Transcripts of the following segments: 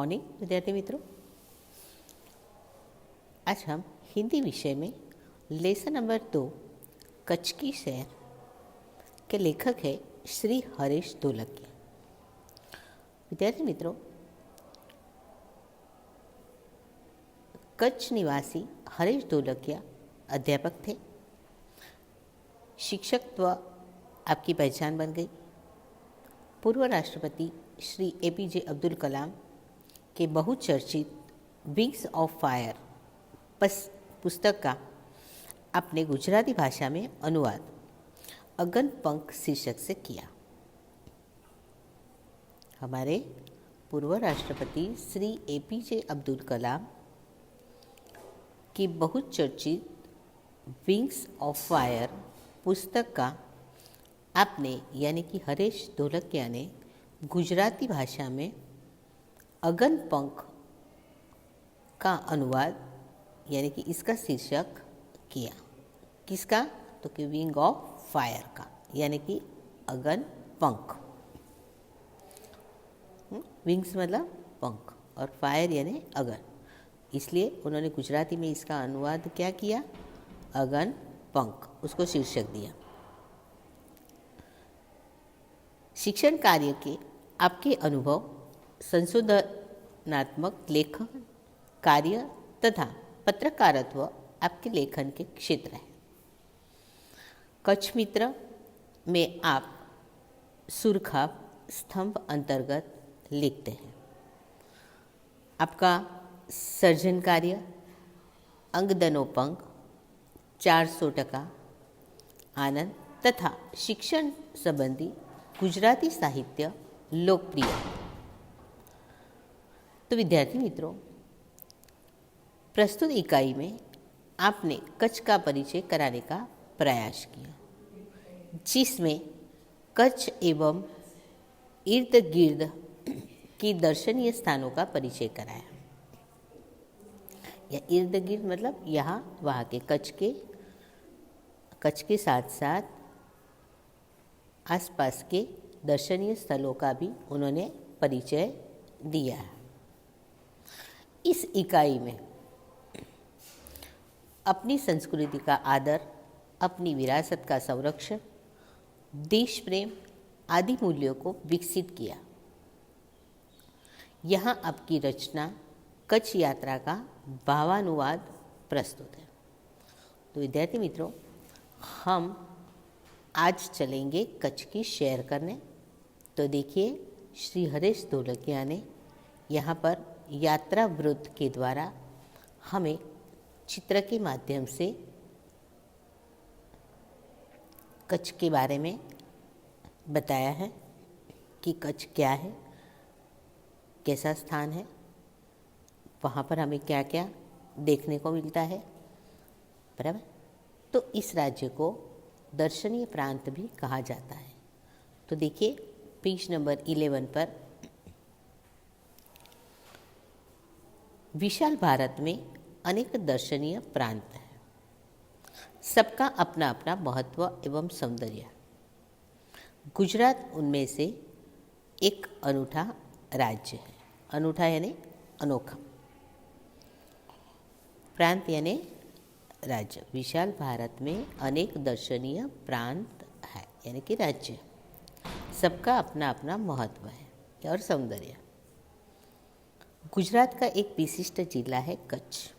Morning विद्यार्थी मित्रों, आज हम हिंदी विषय में लेसन नंबर 2 कच्छ की सैर के लेखक है श्री हरीश ढोलकिया। विद्यार्थी मित्रों, कच्छ निवासी हरीश ढोलकिया अध्यापक थे। शिक्षकत्व आपकी पहचान बन गई। पूर्व राष्ट्रपति श्री APJ अब्दुल कलाम के बहुचर्चित विंग्स ऑफ फायर पुस्तक का आपने गुजराती भाषा में अनुवाद अगन पंख शीर्षक से किया। हमारे पूर्व राष्ट्रपति श्री APJ अब्दुल कलाम की बहुचर्चित विंग्स ऑफ फायर पुस्तक का आपने यानी कि हरीश ढोलकिया ने गुजराती भाषा में अगन पंख का अनुवाद यानी कि इसका शीर्षक किया। किसका? तो कि विंग ऑफ फायर का यानी कि अगन पंख। विंग्स मतलब पंख और फायर यानी अगन, इसलिए उन्होंने गुजराती में इसका अनुवाद क्या किया? अगन पंख, उसको शीर्षक दिया। शिक्षण कार्य के आपके अनुभव, संशोधनात्मक लेखन कार्य तथा पत्रकारित्व आपके लेखन के क्षेत्र है। कच्छ मित्र में आप सुरखाब स्तंभ अंतर्गत लिखते हैं। आपका सर्जन कार्य अंगदनोपंग 400% आनंद तथा शिक्षण संबंधी गुजराती साहित्य लोकप्रिय। तो विद्यार्थी मित्रों, प्रस्तुत इकाई में आपने कच्छ का परिचय कराने का प्रयास किया, जिसमें कच्छ एवं इर्द गिर्द की दर्शनीय स्थानों का परिचय कराया। या इर्द गिर्द मतलब यहाँ वहाँ के कच्छ के साथ साथ आसपास के दर्शनीय स्थलों का भी उन्होंने परिचय दिया है। इस इकाई में अपनी संस्कृति का आदर, अपनी विरासत का संरक्षण, देश प्रेम आदि मूल्यों को विकसित किया। यहाँ आपकी रचना कच्छ यात्रा का भावानुवाद प्रस्तुत है। तो विद्यार्थी मित्रों, हम आज चलेंगे कच्छ की सैर करने। तो देखिए, श्री हरीश ढोलकिया ने यहाँ पर यात्रा वृत्त के द्वारा हमें चित्र के माध्यम से कच्छ के बारे में बताया है कि कच्छ क्या है, कैसा स्थान है, वहाँ पर हमें क्या क्या देखने को मिलता है, बराबर। तो इस राज्य को दर्शनीय प्रांत भी कहा जाता है। तो देखिए, पेज नंबर 11 पर विशाल भारत में अनेक दर्शनीय प्रांत हैं। सबका अपना अपना महत्व एवं सौंदर्य। गुजरात उनमें से एक अनूठा राज्य है। अनूठा यानी अनोखा, प्रांत यानी राज्य। विशाल भारत में अनेक दर्शनीय प्रांत है यानी कि राज्य। सबका अपना अपना महत्व है और सौंदर्य। गुजरात का एक विशिष्ट जिला है कच्छ,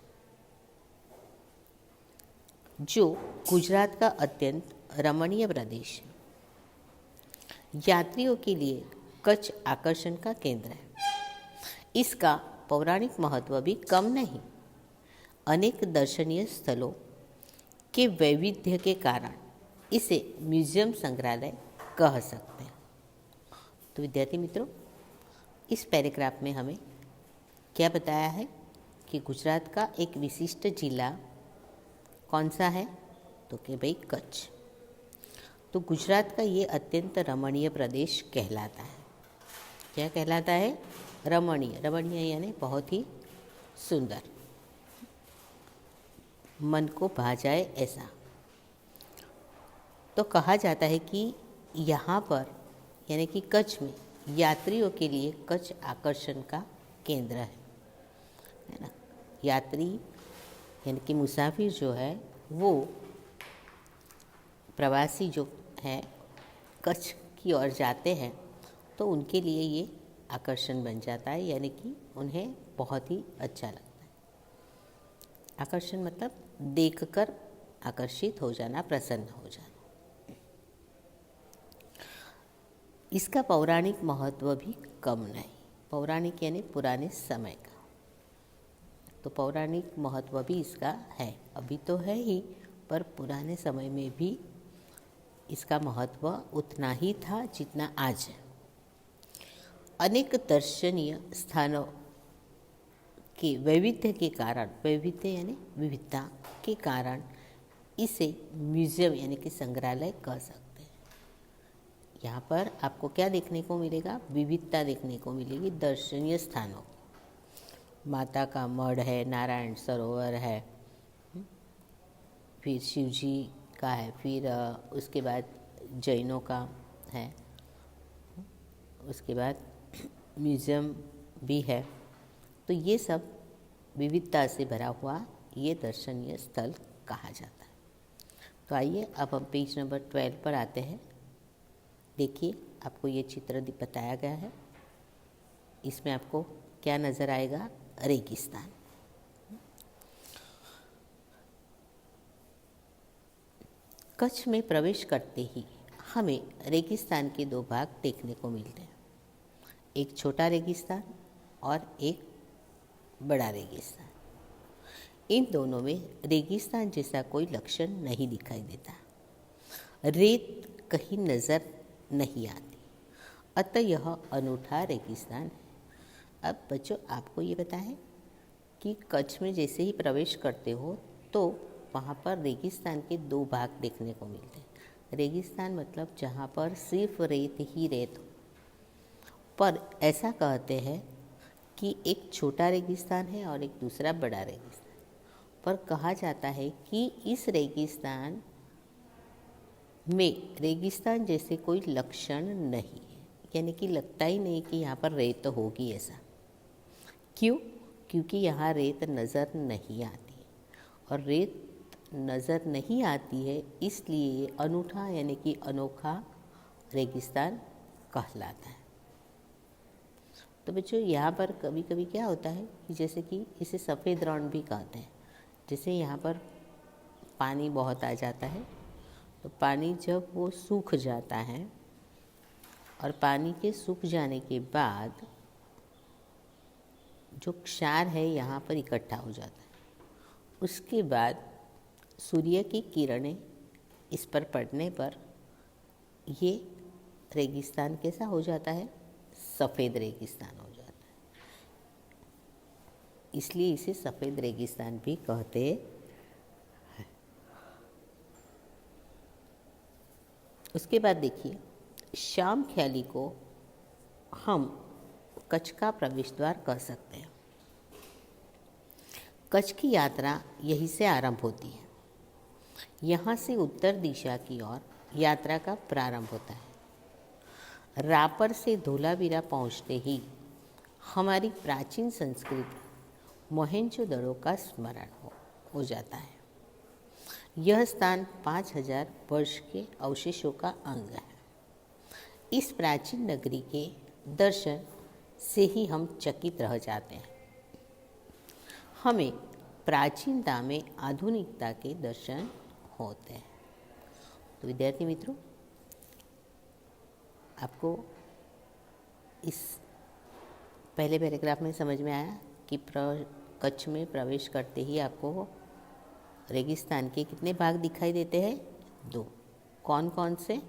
जो गुजरात का अत्यंत रमणीय प्रदेश है। यात्रियों के लिए कच्छ आकर्षण का केंद्र है। इसका पौराणिक महत्व भी कम नहीं। अनेक दर्शनीय स्थलों के वैविध्य के कारण इसे म्यूजियम संग्रहालय कह सकते हैं। तो विद्यार्थी मित्रों, इस पैराग्राफ में हमें क्या बताया है कि गुजरात का एक विशिष्ट जिला कौन सा है? तो कि भाई कच्छ। तो गुजरात का ये अत्यंत रमणीय प्रदेश कहलाता है। क्या कहलाता है? रमणीय। रमणीय यानी बहुत ही सुंदर, मन को भा जाए ऐसा। तो कहा जाता है कि यहाँ पर यानी कि कच्छ में यात्रियों के लिए कच्छ आकर्षण का केंद्र है ना। यात्री यानी कि मुसाफिर जो है वो प्रवासी जो है कच्छ की ओर जाते हैं तो उनके लिए ये आकर्षण बन जाता है, यानी कि उन्हें बहुत ही अच्छा लगता है। आकर्षण मतलब देखकर आकर्षित हो जाना, प्रसन्न हो जाना। इसका पौराणिक महत्व भी कम नहीं। पौराणिक यानी पुराने समय का, तो पौराणिक महत्व भी इसका है। अभी तो है ही, पर पुराने समय में भी इसका महत्व उतना ही था जितना आज है। अनेक दर्शनीय स्थानों के वैविध्य के कारण, वैविध्य यानी विविधता के कारण इसे म्यूजियम यानी कि संग्रहालय कह सकते हैं। यहाँ पर आपको क्या देखने को मिलेगा? विविधता देखने को मिलेगी दर्शनीय स्थानों। माता का मढ़ है, नारायण सरोवर है, फिर शिव जी का है, फिर उसके बाद जैनों का है, उसके बाद म्यूज़ियम भी है। तो ये सब विविधता से भरा हुआ ये दर्शनीय स्थल कहा जाता है। तो आइए अब हम पेज नंबर 12 पर आते हैं। देखिए, आपको ये चित्र बताया गया है। इसमें आपको क्या नज़र आएगा? रेगिस्तान। कच्छ में प्रवेश करते ही हमें रेगिस्तान के दो भाग देखने को मिलते हैं, एक छोटा रेगिस्तान और एक बड़ा रेगिस्तान। इन दोनों में रेगिस्तान जैसा कोई लक्षण नहीं दिखाई देता, रेत कहीं नज़र नहीं आती, अतः यह अनूठा रेगिस्तान है। अब बच्चों, आपको ये बताएं कि कच्छ में जैसे ही प्रवेश करते हो तो वहाँ पर रेगिस्तान के दो भाग देखने को मिलते हैं। रेगिस्तान मतलब जहाँ पर सिर्फ रेत ही रेत हो, पर ऐसा कहते हैं कि एक छोटा रेगिस्तान है और एक दूसरा बड़ा रेगिस्तान। पर कहा जाता है कि इस रेगिस्तान में रेगिस्तान जैसे कोई लक्षण नहीं है, यानी कि लगता ही नहीं कि यहाँ पर रेत होगी ऐसा। क्यों? क्योंकि यहाँ रेत नज़र नहीं आती, और रेत नज़र नहीं आती है इसलिए ये अनूठा यानी कि अनोखा रेगिस्तान कहलाता है। तो बच्चों, यहाँ पर कभी कभी क्या होता है कि जैसे कि इसे सफ़ेद रण भी कहते हैं। जैसे यहाँ पर पानी बहुत आ जाता है, तो पानी जब वो सूख जाता है और पानी के सूख जाने के बाद जो क्षार है यहाँ पर इकट्ठा हो जाता है। उसके बाद सूर्य की किरणें इस पर पड़ने पर ये रेगिस्तान कैसा हो जाता है? सफ़ेद रेगिस्तान हो जाता है। इसलिए इसे सफ़ेद रेगिस्तान भी कहते हैं। उसके बाद देखिए, शाम ख्याली को हम कच्छ का प्रवेश द्वार कह सकते हैं। कच्छ की यात्रा यहीं से आरंभ होती है। यहाँ से उत्तर दिशा की ओर यात्रा का प्रारंभ होता है। रापर से धोलावीरा पहुँचते ही हमारी प्राचीन संस्कृति मोहेंजोदड़ो का स्मरण हो जाता है। यह स्थान 5000 वर्ष के अवशेषों का अंग है। इस प्राचीन नगरी के दर्शन से ही हम चकित रह जाते हैं। हमें प्राचीनता में आधुनिकता के दर्शन होते हैं। तो विद्यार्थी मित्रों, आपको इस पहले पैराग्राफ में समझ में आया कि कच्छ में प्रवेश करते ही आपको रेगिस्तान के कितने भाग दिखाई देते हैं? दो। कौन कौन से?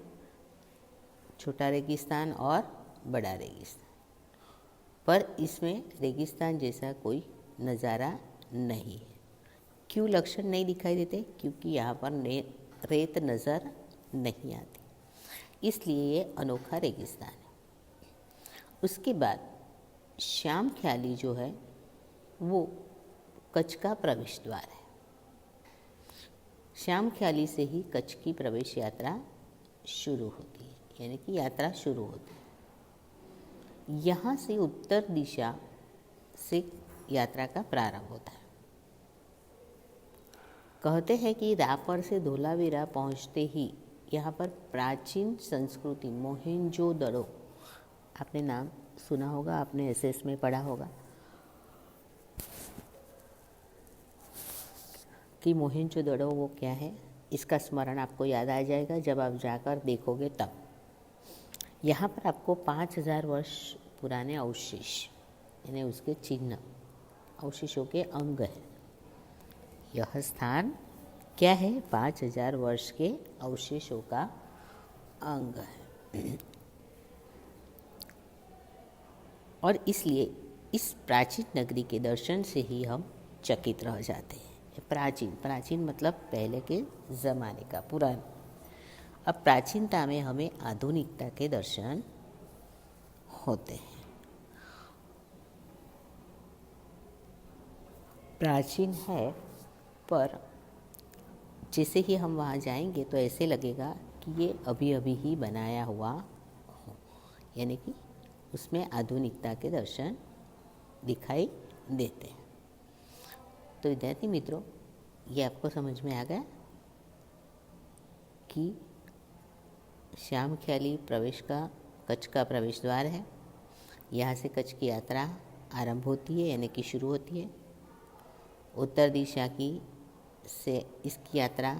छोटा रेगिस्तान और बड़ा रेगिस्तान। पर इसमें रेगिस्तान जैसा कोई नज़ारा नहीं है। क्यों लक्षण नहीं दिखाई देते? क्योंकि यहाँ पर रेत नज़र नहीं आती, इसलिए ये अनोखा रेगिस्तान है। उसके बाद श्याम ख्याली जो है वो कच्छ का प्रवेश द्वार है। श्याम ख्याली से ही कच्छ की प्रवेश यात्रा शुरू होती है, यानी कि यात्रा शुरू होती है। यहाँ से उत्तर दिशा से यात्रा का प्रारंभ होता है। कहते हैं कि रापर से धोलावीरा पहुंचते ही यहाँ पर प्राचीन संस्कृति मोहेंजोदड़ो, आपने नाम सुना होगा, आपने एसएस में पढ़ा होगा कि मोहेंजोदड़ो वो क्या है। इसका स्मरण आपको याद आ जाएगा जब आप जाकर देखोगे तब। यहाँ पर आपको 5000 वर्ष पुराने अवशेष यानी उसके चिन्ह, अवशेषों के अंग है। यह स्थान क्या है? 5000 वर्ष के अवशेषों का अंग है। और इसलिए इस प्राचीन नगरी के दर्शन से ही हम चकित रह जाते हैं। प्राचीन मतलब पहले के ज़माने का, पुराना। अब प्राचीनता में हमें आधुनिकता के दर्शन होते हैं। प्राचीन है पर जैसे ही हम वहाँ जाएंगे तो ऐसे लगेगा कि ये अभी अभी ही बनाया हुआ हो, यानी कि उसमें आधुनिकता के दर्शन दिखाई देते हैं। तो विद्यार्थी मित्रों, ये आपको समझ में आ गया कि श्याम ख्याली प्रवेश का कच्छ का प्रवेश द्वार है। यहाँ से कच्छ की यात्रा आरंभ होती है, यानी कि शुरू होती है। उत्तर दिशा की से इसकी यात्रा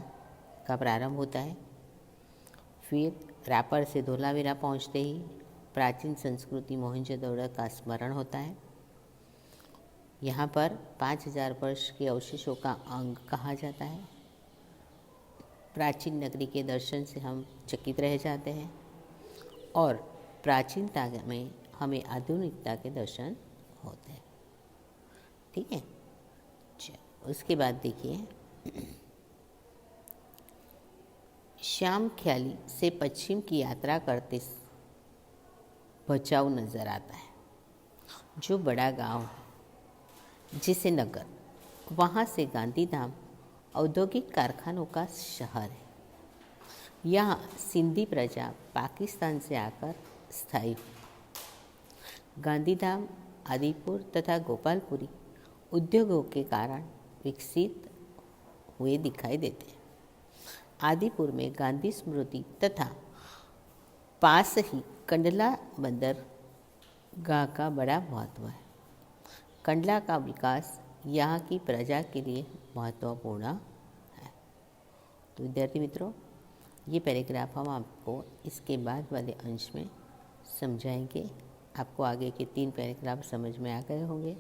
का प्रारंभ होता है। फिर रापर से धोलावीरा पहुँचते ही प्राचीन संस्कृति मोहेंजोदड़ो का स्मरण होता है। यहाँ पर 5000 वर्ष के अवशेषों का अंग कहा जाता है। प्राचीन नगरी के दर्शन से हम चकित रह जाते हैं और प्राचीनता में हमें आधुनिकता के दर्शन होते हैं। ठीक है, चलो उसके बाद देखिए, श्याम ख्याली से पश्चिम की यात्रा करते भचाऊ नज़र आता है, जो बड़ा गांव है जिसे नगर, वहाँ से गांधीधाम औद्योगिक कारखानों का शहर है। यहाँ सिंधी प्रजा पाकिस्तान से आकर स्थायी हुई। गांधीधाम, आदिपुर तथा गोपालपुरी उद्योगों के कारण विकसित हुए दिखाई देते हैं। आदिपुर में गांधी स्मृति तथा पास ही कंडला बंदरगाह का बड़ा महत्व है। कंडला का विकास यहाँ की प्रजा के लिए महत्वपूर्ण है। तो विद्यार्थी मित्रों, ये पैराग्राफ हम आपको इसके बाद वाले अंश में समझाएंगे। आपको आगे के 3 पैराग्राफ समझ में आ गए होंगे।